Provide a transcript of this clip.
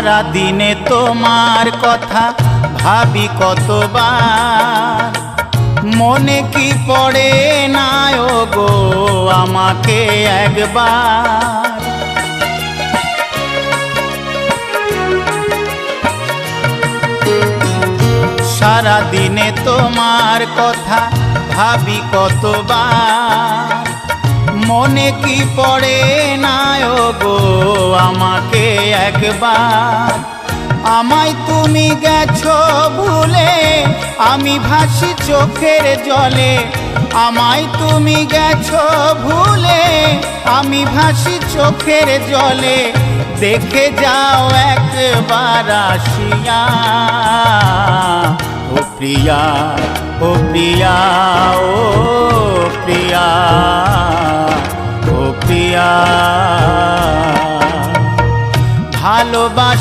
সারা দিনে তোমার কথা ভাবি কতবার, মনে কি পড়ে না গো আমাকে একবার। সারা দিনে তোমার কথা ভাবি কতবার, মনে কি পড়ে না গো আমাকে একবার। আমায় তুমি গেছো ভুলে, আমি ভাসি চোখের জলে। আমায় তুমি গেছো ভুলে, আমি ভাসি চোখের জলে। দেখে যাও একবার আসিয়া, ও প্রিয়া, ও প্রিয়া, ও প্রিয়া, ও প্রিয়া। ভালোবাসা